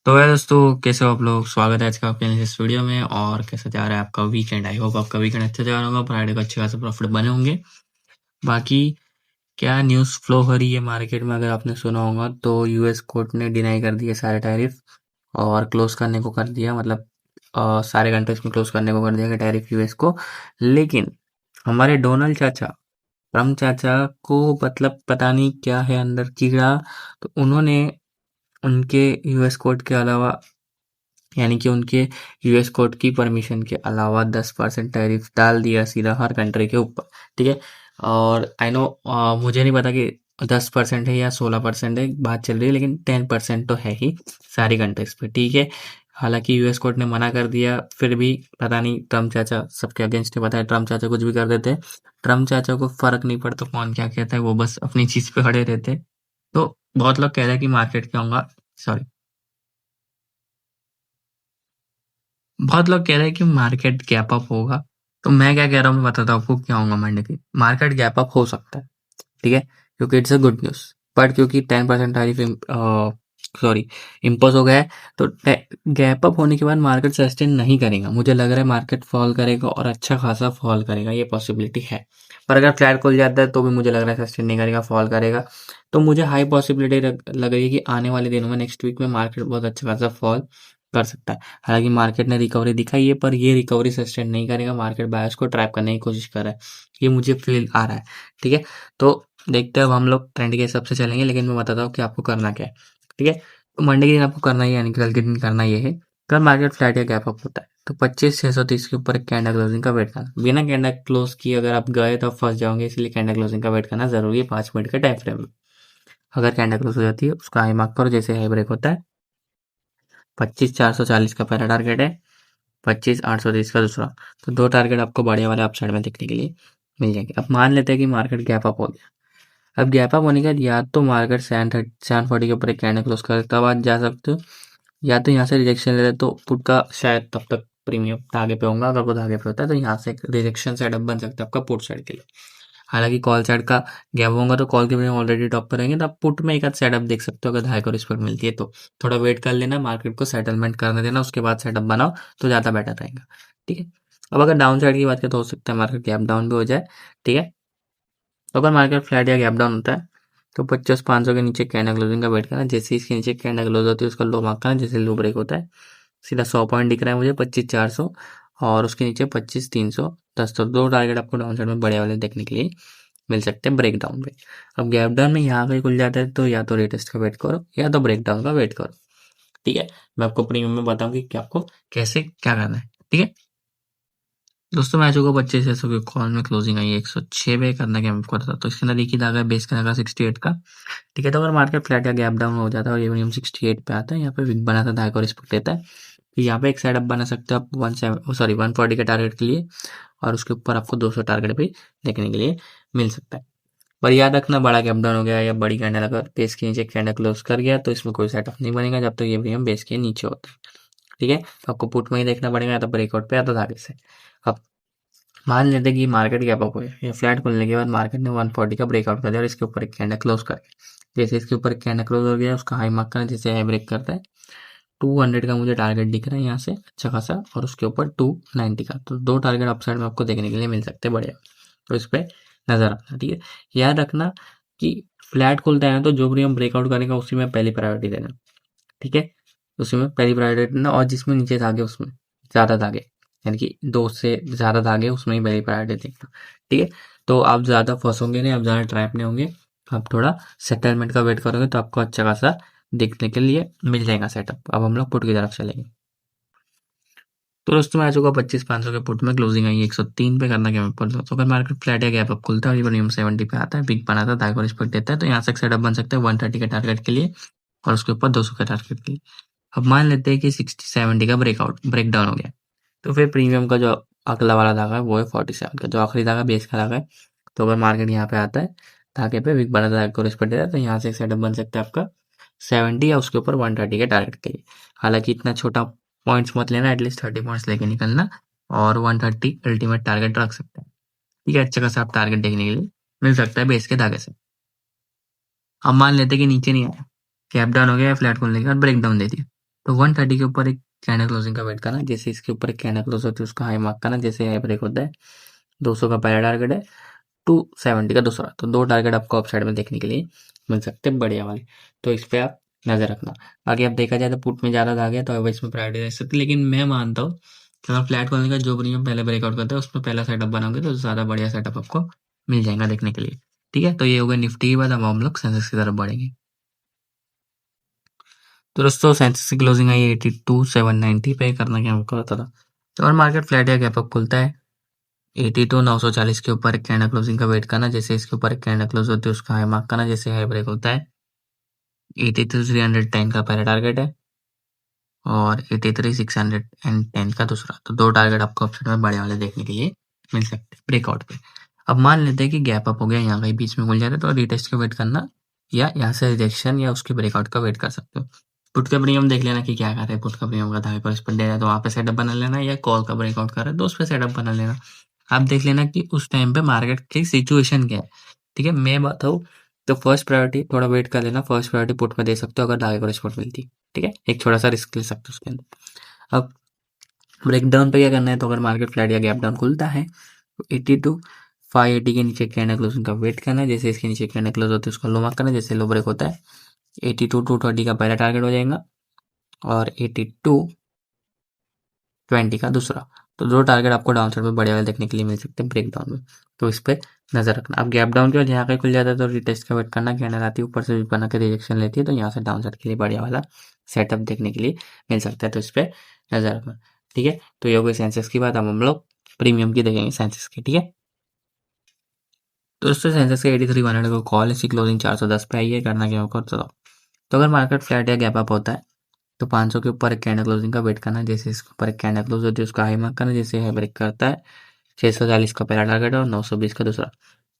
तो है दोस्तों, कैसे हो आप लोग। स्वागत है आज का आपके इस वीडियो में। और कैसा जा रहा है आपका वीकेंड। आई होप आपका वीकेंड अच्छा जा रहा होगा, फ्राइडे को अच्छे खासे प्रॉफिट बने होंगे। बाकी क्या न्यूज़ फ्लो हो रही है मार्केट में, अगर आपने सुना होगा तो यूएस कोर्ट ने डिनाई कर दिए सारे टैरिफ और क्लोज करने को कर दिया। मतलब सारे कंट्रीज में क्लोज करने को कर दिया कि टैरिफ यूएस को। लेकिन हमारे डोनाल्ड चाचा, ट्रम्प चाचा को मतलब पता नहीं क्या है अंदर कीड़ा। तो उन्होंने उनके यूएस कोर्ट के अलावा, यानी कि उनके यूएस कोर्ट की परमिशन के अलावा 10% टैरिफ डाल दिया सीधा हर कंट्री के ऊपर। ठीक है। और आई नो, मुझे नहीं पता कि 10% है या 16% है, बात चल रही है, लेकिन 10% तो है ही सारी कंट्रीज पे। ठीक है। हालांकि यूएस कोर्ट ने मना कर दिया, फिर भी पता नहीं ट्रम्प चाचा सबके अगेंस्ट है। पता है ट्रम्प चाचा कुछ भी कर देते हैं, ट्रम्प चाचा को फर्क नहीं पड़ता कौन क्या कहता है, वो बस अपनी चीज पे खड़े रहते हैं। तो बहुत लोग कह रहे हैं कि मार्केट क्या होगा। सॉरी, बहुत लोग कह रहे हैं कि मार्केट गैप अप होगा। तो मैं क्या कह रहा हूँ, मैं बताता हूँ आपको क्या होगा मंडे की। मार्केट गैप अप हो सकता है, ठीक है, क्योंकि it's a good news. But क्योंकि 10% टैरिफ सॉरी इम्पोज हो गया है, तो गैप अप होने के बाद मार्केट सस्टेन नहीं करेगा। मुझे लग रहा है मार्केट फॉल करेगा और अच्छा खासा फॉल करेगा, ये पॉसिबिलिटी है। पर अगर फ्लैट खुल जाता है तो भी मुझे लग रहा है सस्टेन नहीं करेगा, फॉल करेगा। तो मुझे हाई पॉसिबिलिटी लग रही है कि आने वाले दिनों में, नेक्स्ट वीक में मार्केट बहुत अच्छा खासा फॉल कर सकता है। हालांकि मार्केट ने रिकवरी दिखाई है, पर ये रिकवरी सस्टेन नहीं करेगा। मार्केट बायर्स को ट्रैप करने की कोशिश कर रहा है, ये मुझे फील आ रहा है। ठीक है। तो देखते हैं, अब हम लोग ट्रेंड के हिसाब से चलेंगे, लेकिन मैं बताता हूँ कि आपको करना क्या है। ठीक है। तो मंडे के दिन आपको करना ही, यानी कि कल के दिन करना ये है। कल मार्केट फ्लैट या गैप अप होता है तो 25,630 के ऊपर एक कैंडल क्लोजिंग का वेट करना। बिना कैंडल क्लोज किए अगर आप गए तो आप फंस जाओगे, इसलिए कैंडल क्लोजिंग का वेट करना जरूरी है 5 मिनट के टाइम फ्रेम में। अगर कैंडल क्लोज हो जाती है उसका हाई मार्क करो, जैसे हाई ब्रेक होता है। 25,440 का पहला टारगेट है, 25,830 का दूसरा। तो दो टारगेट आपको बढ़िया वाले अपसाइड में देखने के लिए मिल जाएंगे। अब मान लेते हैं कि मार्केट गैप अप हो गया। अब गैप अप होने के बाद या तो मार्केट 740 के ऊपर एक कैंडल क्लोज कर तब आप जा सकते हो, या तो यहाँ से रिजेक्शन ले रहे तो पुट का शायद तब तक प्रीमियम धागे पे होगा। अगर वो धागे पे होता है तो यहाँ से एक रिजेक्शन सेटअप बन सकता है आपका पुट साइड के लिए। हालांकि कॉल साइड का गैप होगा तो कॉल के प्रीमियम ऑलरेडी टॉप पर रहेंगे, तो आप पुट में एक आध सेटअप देख सकते हो अगर धागे को रिस्पेक्ट मिलती है तो। थोड़ा वेट कर लेना, मार्केट को सेटलमेंट करने देना, उसके बाद सेटअप बनाओ तो ज़्यादा बेटर रहेगा। ठीक है। अब अगर डाउन साइड की बात करें तो हो सकता है मार्केट गैप डाउन भी हो जाए। ठीक है। तो अगर मार्केट फ्लैट या गैप डाउन होता है तो 25,500 के नीचे कैंडल क्लोजिंग का वेट करना। जैसे इसके नीचे कैंडल क्लोज होती है उसका लो मार्क करना। जैसे लो ब्रेक होता है सीधा 100 पॉइंट दिख रहा है मुझे 25,400, और उसके नीचे 25,310। तो दो टारगेट आपको डाउन साइड में बड़े वाले देखने के लिए मिल सकते हैं ब्रेक डाउन पे। अब गैप डाउन में यहाँ कहीं खुल जाता है तो या तो रेटेस्ट का वेट करो या तो ब्रेक डाउन का वेट करो। ठीक है। मैं आपको प्रीमियम में बताऊंगी कि आपको कैसे क्या करना है। ठीक है दोस्तों, मैच होगा 25,600 के कॉल में क्लोजिंग आई है 106 पे। करना क्या मैं आपको बताता हूँ। तो इसके अंदर एक ही धागा है, बेस का धागा 68 का। ठीक है। तो अगर मार्केट फ्लैट या गैप डाउन हो जाता है और ये मिनिमम 68 पे आता है, यहाँ पे विक बनाता है, धागा को रिस्पेक्ट देता है, तो यहाँ पे एक सेटअप बना सकते हो आप 140 के टारगेट के लिए, और उसके ऊपर आपको 200 टारगेट भी देखने के लिए मिल सकता है। पर याद रखना, बड़ा गैप डाउन हो गया या बड़ी कैंडल अगर बेस के नीचे कैंडल क्लोज कर गया तो इसमें कोई सेटअप नहीं बनेगा जब तक ये प्रीमियम बेस के नीचे होता है। ठीक है। तो आपको पुट में ही देखना पड़ेगा, या तो ब्रेकआउट पे या तो धागे से। अब मान लेते हैं कि मार्केट गैप अप हो गया या फ्लैट खुलने के बाद मार्केट ने 140 का ब्रेकआउट कर दिया और इसके ऊपर एक कैंडल क्लोज कर गया। जैसे इसके ऊपर एक कैंडल क्लोज हो गया उसका हाई मार्क करना, जैसे हाई ब्रेक करता है 200 का मुझे टारगेट दिख रहा है यहाँ से अच्छा खासा, और उसके ऊपर 290 का। तो दो टारगेट अपसाइड में आपको देखने के लिए मिल सकते हैं बढ़िया। तो इस पर नजर रखना। ठीक है। याद रखना कि फ्लैट खुलता है ना तो जो भी हम ब्रेकआउट करेंगे उसी में पहली प्रायोरिटी देना। ठीक है। उसी में पहली प्रायोरिटी देना, और जिसमें नीचे धागे उसमें ज़्यादा धागे, यानी कि दो से ज़्यादा धागे उसमें ही पहली प्रायोरिटी देखना। ठीक है। तो आप ज़्यादा फंसोगे नहीं, आप ज़्यादा ट्रैप नहीं होंगे। आप थोड़ा सेटलमेंट का वेट करोगे तो आपको अच्छा खासा देखने के लिए मिल जाएगा सेटअप। अब हम लोग पुट की तरफ चलेंगे। तो दोस्तों मैच होगा 25,500 के पुट में क्लोजिंग आई 103 पे। करना क्या मैं बोलता हूँ। तो अगर मार्केट फ्लैट या गैप अप खुलता है और ये मिनिमम 70 पे आता है, बिग बनाता है, दाई को रिस्पेक्ट देता है, तो यहाँ से एक सेटअप बन सकता है 130 के टारगेट के लिए और उसके ऊपर 200 के टारगेट के लिए। अब मान लेते हैं कि 60-70 का ब्रेक डाउन हो गया, तो फिर प्रीमियम का जो अगला वाला धागा है वो है 47 का, जो आखिरी धागा बेस का धागा है। तो अगर मार्केट यहाँ पे आता है, धागे पे बिग बनाता है, को रिस्पेक्ट देता है, तो यहाँ से एक सेटअप बन सकता है आपका 70 या उसके ऊपर 130 के टारगेट के लिए। हालांकि इतना छोटा पॉइंट्स मत लेना, एटलीस्ट 30 पॉइंट्स लेके निकलना, और 130 अल्टीमेट टारगेट रख सकते हैं। ठीक है। अच्छा खासा आप टारगेट देखने के लिए मिल सकता है बेस के धागे से। अब मान लेते हैं कि नीचे नहीं आया, कैप डाउन हो गया या फ्लैट खोलने के बाद ब्रेक डाउन दे दिया, तो 130 के ऊपर एक कैंडल क्लोजिंग का वेट करना, जैसे इसके ऊपर एक कैंडल क्लोज होती है उसका हाई मार्क करना, जैसे हाई ब्रेक होता है 200 का पहला टारगेट है, 270 का दूसरा, तो दो टारगेट आपको अपसाइड में देखने के लिए मिल सकते हैं बढ़िया वाले। तो इस पे आप नजर रखना। आगे अब देखा जाए तो पुट में ज़्यादा धागे हैं तो अब इसमें प्रायोरिटी दे सकते हैं, लेकिन मैं मानता हूँ कि अगर फ्लैट कॉलनी का जो प्रीमियम पहले ब्रेकआउट करता है उसमें पहला सेटअप बनाओगे तो ज़्यादा बढ़िया सेटअप आपको मिल जाएगा देखने के लिए। ठीक है, तो ये हो गया निफ्टी के बाद। अब हम लोग सेंसेक्स की तरफ बढ़ेंगे। तो दोस्तों सेंसेक्स की क्लोजिंग आई 82,790 पे। करना क्या हमको बता था, तो और मार्केट फ्लैट या गैप अप खुलता है 82,940 के ऊपर एक कैंडल क्लोजिंग का वेट करना, जैसे इसके ऊपर एक कैंडल क्लोज होती है उसका हाई मार्क करना, जैसे हाई ब्रेक होता है 83,310 का पहला टारगेट है और 83,610 का दूसरा, तो दो टारगेट आपको ऑप्शन में बड़े वाले देखने के लिए मिल सकते हैं ब्रेकआउट पे। अब मान लेते हैं कि गैप अप हो गया, यहाँ कहीं बीच में खुल जाता है तो रिटेस्ट का वेट करना या यहाँ से रिजेक्शन या उसके ब्रेकआउट का वेट कर सकते हो। पुट का प्रीमियम देख लेना कि क्या कर रहे हैं, पुट का प्रीमियम का धागे पर इस पर दे रहा है तो वहाँ पे सेटअप बना लेना, या कॉल का ब्रेकआउट कर रहा है तो उस पर सेटअप बना लेना। आप देख लेना कि उस टाइम पे मार्केट की सिचुएशन क्या है। ठीक है, मैं बताऊँ तो फर्स्ट प्रायोरिटी थोड़ा वेट कर लेना, फर्स्ट प्रायोरिटी पुट में दे सकते हो अगर धागे पर स्पॉट मिलती। ठीक है, एक छोटा सा रिस्क ले सकते हो उसके अंदर। अब ब्रेक डाउन पे क्या करना है, तो अगर मार्केट फ्लैट या गैप डाउन खुलता है तो 82,580 के नीचे कैंडल क्लोजिंग का वेट करना है, जैसे इसके नीचे कैंडल क्लोज होती है उसका लो मार्क करना है, जैसे लो ब्रेक होता है 82,230 का पहला टारगेट हो जाएगा और 82,20 का दूसरा, तो दो टारगेट आपको डाउन साइड में बड़े वाले देखने के लिए मिल सकते हैं ब्रेक डाउन में, तो इस पे नजर रखना। अब गैप डाउन के बाद यहाँ पे खुल जाता है तो रिटेस्ट का वेट करना, कैंडल आती है ऊपर से बना के रिजेक्शन लेती है तो यहाँ से डाउन साइड के लिए बढ़िया वाला सेटअप देखने के लिए मिल सकता है, तो इस पे नजर रखना। ठीक है, तो ये हो गई सेंसेक्स की बात। अब हम लोग प्रीमियम की देखेंगे सेंसेक्स की। ठीक है, तो दोस्तों सेंसेक्स का 83,100 को कॉल, इसकी क्लोजिंग 410 पे आई है। करना क्या होगा तो अगर मार्केट फ्लैट या गैप अप होता है तो 500 के ऊपर एक कैंडल क्लोजिंग का वेट करना, जैसे इसके ऊपर एक कैंडल क्लोज होती है उसका हाई मार्क करना, जैसे हाई ब्रेक करता है 640 का पहला टारगेट और 920 का दूसरा,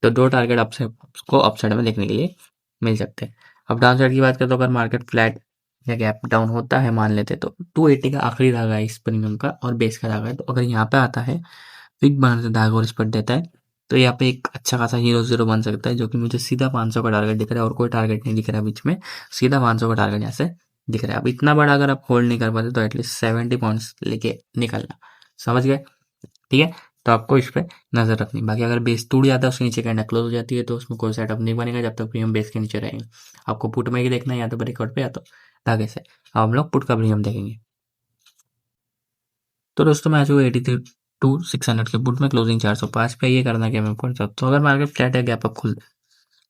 तो दो टारगेट आपको अपसाइड में देखने के लिए मिल सकते हैं। अब डाउन साइड की बात करें तो अगर मार्केट फ्लैट या गैप डाउन होता है मान लेते तो 280 का आखिरी धागा है इस प्रीमियम का और बेस का धागा है, तो अगर यहाँ पे आता है विक बनाने से धागा और स्पट देता है तो यहाँ पे एक अच्छा खासा हीरो जीरो बन सकता है, जो कि मुझे सीधा 500 का टारगेट दिख रहा है और कोई टारगेट नहीं दिख रहा है बीच में, सीधा 500 का टारगेट यहाँ से दिख रहा है। अब इतना बड़ा अगर आप होल्ड नहीं कर पाते तो एटलीस्ट 70 पॉइंट्स लेके निकलना, समझ गए। ठीक है, तो आपको इस पे नजर रखनी। बाकी अगर बेस टूट जाता है उसके नीचे कैंडल क्लोज हो जाती है तो उसमें कोई सेटअप नहीं बनेगा जब तक प्रीमियम बेस के नीचे रहेंगे। आपको पुट में ही देखना है या तो ब्रेकआउट पे या तो धागे से। अब हम लोग पुट का प्रीमियम देखेंगे। तो दोस्तों मैं आ चुका 83,600 के पुट में, क्लोजिंग 405 पे। ये करना क्या मैं पढ़ सकता हूँ, अगर मार्केट फ्लैट है गैप अप खुल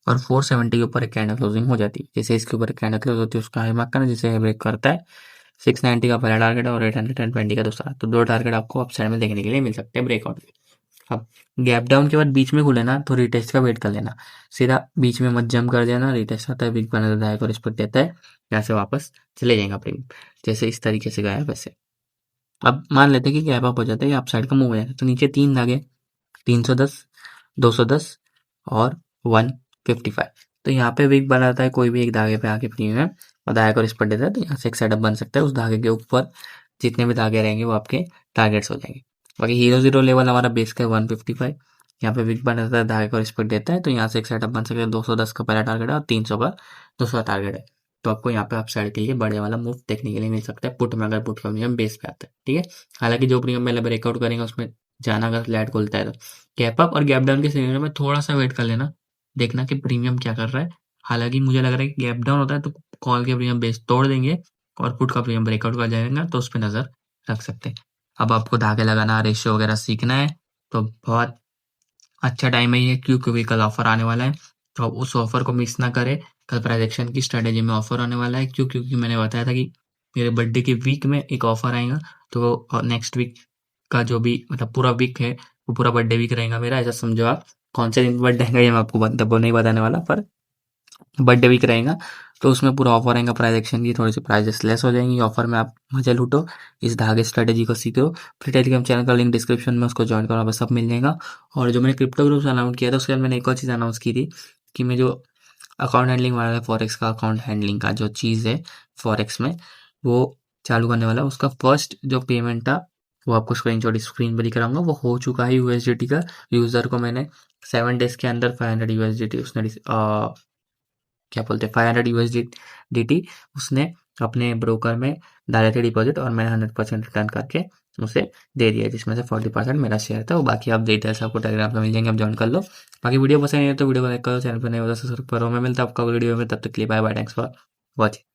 और 470 के ऊपर एक कैंडल क्लोजिंग हो जाती है, जैसे इसके ऊपर एक कैंडल क्लोज होती है उसका हाई मार्क करना, जैसे ब्रेक करता है 690 का पहला टारगेट और 820 का दूसरा, तो दो टारगेट आपको अपसाइड में देखने के लिए मिल सकते हैं ब्रेकआउट में। अब गैप डाउन के बाद बीच में खुले ना तो रिटेस्ट का वेट कर लेना, सीधा बीच में मत जंप कर देना, रिटेस्ट आता है वीक बना देता है और रिस्पेक्ट देता है, यहाँ से वापस चले जाएगा प्रीमियम, जैसे इस तरीके से गया है वैसे। अब मान लेते हैं कि गैप अप हो जाता है या अपसाइड का मूव हो जाता है तो नीचे तीन धागे 310, 210 और 155, तो यहाँ पे वीक बनाता है कोई भी एक धागे पे आके प्रीमियम और धागे को रिस्पेक्ट देता है, तो यहाँ से एक सेटअप बन सकता है, उस धागे के ऊपर जितने भी धागे रहेंगे वो आपके टारगेट्स हो जाएंगे। बाकी हीरो जीरो लेवल हमारा बेस का 155, यहाँ पे वीक बनाता है धागे को रिस्पेक्ट देता है, तो यहाँ से एक सेटअप बन सकता है 210 का पहला टारगेट है और 300 का दूसरा टारगेट है, तो आपको यहाँ पे अपसाइड के लिए बड़े वाला मूव देखने के लिए मिल सकता है पुट में, अगर पुट का प्रीमियम बेस पे आता है। ठीक है, हालांकि जो प्रीमियम पहले ब्रेकआउट करेंगे उसमें जाना अगर फ्लैट खुलता है तो गैप अप और गैप डाउन के सिनेरियो में थोड़ा सा वेट कर लेना, देखना कि प्रीमियम क्या कर रहा है। हालांकि मुझे लग रहा है कि गैप डाउन होता है तो कॉल के प्रीमियम बेस तोड़ देंगे और पुट का प्रीमियम ब्रेकआउट कर जाएगा, तो उस पर नजर रख सकते हैं। अब आपको धागे लगाना रेशियो वगैरह सीखना है तो बहुत अच्छा टाइम है ये, क्योंकि कल ऑफर आने वाला है, तो आप उस ऑफर को मिस ना करें। कल प्राइजेक्शन की स्ट्रेटेजी में ऑफर आने वाला है, क्योंकि मैंने बताया था कि मेरे बर्थडे के वीक में एक ऑफर आएगा, तो नेक्स्ट वीक का जो भी मतलब पूरा वीक है वो पूरा बर्थडे वीक रहेगा मेरा, ऐसा समझो आप। कौन से दिन बर्थडे है ये मैं आपको वो नहीं बताने वाला, पर बर्थडे वीक रहेगा तो उसमें पूरा ऑफर आएगा, प्राइस एक्शन की थोड़ी सी प्राइजेस लेस हो जाएंगी, ऑफर में आप मजे लूटो, इस धागे स्ट्रेटेजी को सीखो। फिर टेलीग्राम चैनल का लिंक डिस्क्रिप्शन में, उसको ज्वाइन करो, बस सब मिल जाएगा। और जो मैंने क्रिप्टो ग्रुप अनाउंस किया था उसके बाद मैंने एक और चीज़ अनाउंस की थी कि मैं जो अकाउंट हैंडलिंग वाला है फॉरेक्स का, अकाउंट हैंडलिंग का जो चीज़ है फॉरेक्स में वो चालू करने वाला है, उसका फर्स्ट जो पेमेंट था वो आपको स्क्रीन पर दिख रहा वो हो चुका है यूएसडीटी का। यूज़र को मैंने 7 डेज के अंदर 500 यूएसडीटी उसने क्या बोलते हैं 500 यूएसडीटी उसने अपने ब्रोकर में डाले थे डिपॉजिट और मैंने 100% रिटर्न करके उसे दे दिया, जिसमें से 40% मेरा शेयर था। वो बाकी आप डिटेल्स आपको टेलीग्राम पे मिल जाएंगे, आप ज्वाइन कर लो। बाकी वीडियो पसंद है तो वीडियो को लाइक करो, चैनल पर नए हो तो सब्सक्राइब करो। मैं मिलता हूँ आपका वीडियो में, तब तक के लिए bye bye, thanks for watching.